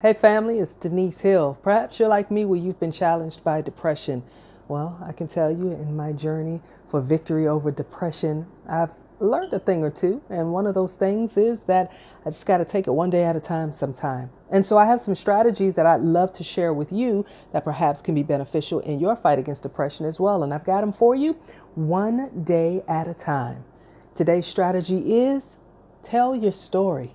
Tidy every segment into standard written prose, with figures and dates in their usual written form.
Hey family, it's Denise Hill. Perhaps you're like me where you've been challenged by depression. Well, I can tell you in my journey for victory over depression, I've learned a thing or two. And one of those things is that I just got to take it one day at a time sometime. And so I have some strategies that I'd love to share with you that perhaps can be beneficial in your fight against depression as well. And I've got them for you one day at a time. Today's strategy is tell your story.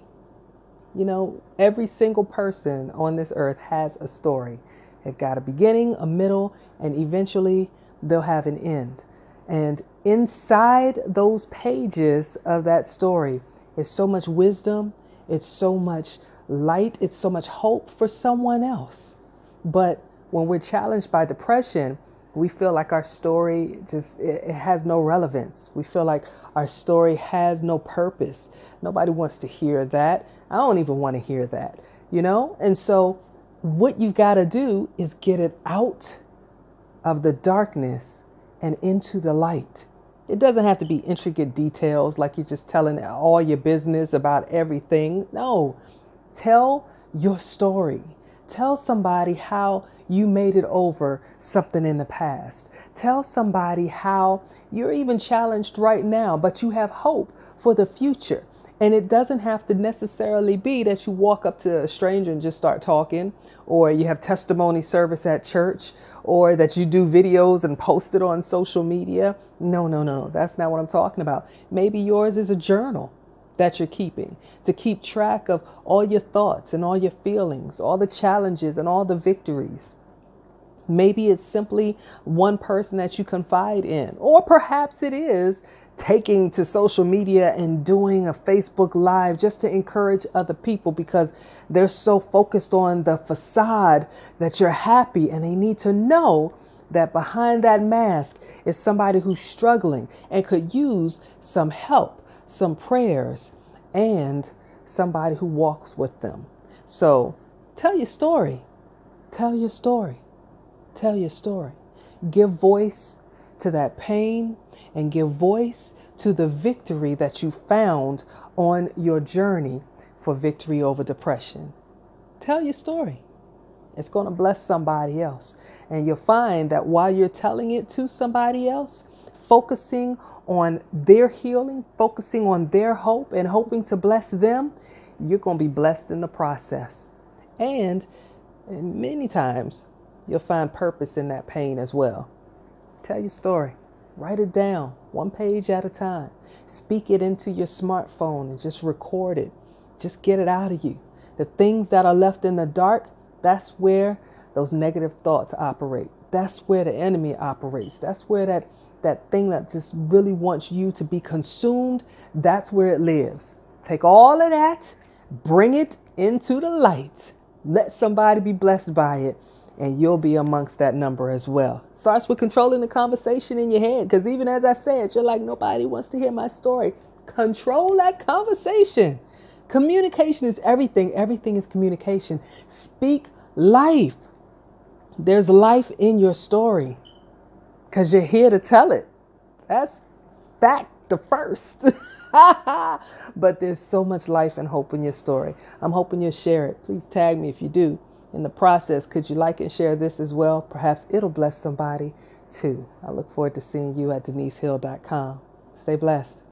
You know, every single person on this earth has a story. They've got a beginning, a middle, and eventually they'll have an end. And inside those pages of that story is so much wisdom, it's so much light, it's so much hope for someone else. But when we're challenged by depression, we feel like our story it has no relevance. We feel like our story has no purpose. Nobody wants to hear that. I don't even want to hear that, And so what you got to do is get it out of the darkness and into the light. It doesn't have to be intricate details like you're just telling all your business about everything. No, tell your story. Tell somebody how you made it over something in the past. Tell somebody how you're even challenged right now, but you have hope for the future. And it doesn't have to necessarily be that you walk up to a stranger and just start talking, or you have testimony service at church, or that you do videos and post it on social media. No. That's not what I'm talking about. Maybe yours is a journal that you're keeping to keep track of all your thoughts and all your feelings, all the challenges and all the victories. Maybe it's simply one person that you confide in, or perhaps it is taking to social media and doing a Facebook Live just to encourage other people because they're so focused on the facade that you're happy, and they need to know that behind that mask is somebody who's struggling and could use some help, some prayers, and somebody who walks with them. So tell your story. Tell your story. Tell your story. Give voice to that pain and give voice to the victory that you found on your journey for victory over depression. Tell your story. It's going to bless somebody else. And you'll find that while you're telling it to somebody else, focusing on their healing, focusing on their hope and hoping to bless them, you're going to be blessed in the process. And many times you'll find purpose in that pain as well. Tell your story. Write it down, one page at a time. Speak it into your smartphone and just record it. Just get it out of you. The things that are left in the dark, that's where those negative thoughts operate. That's where the enemy operates. That's where that thing that just really wants you to be consumed, that's where it lives. Take all of that, bring it into the light. Let somebody be blessed by it, and you'll be amongst that number as well. Starts with controlling the conversation in your head, because even as I said, you're like, nobody wants to hear my story. Control that conversation. Communication is everything. Everything is communication. Speak life. There's life in your story because you're here to tell it. That's fact the first. But there's so much life and hope in your story. I'm hoping you'll share it. Please tag me if you do. In the process, could you like and share this as well? Perhaps it'll bless somebody too. I look forward to seeing you at denisehill.com. Stay blessed.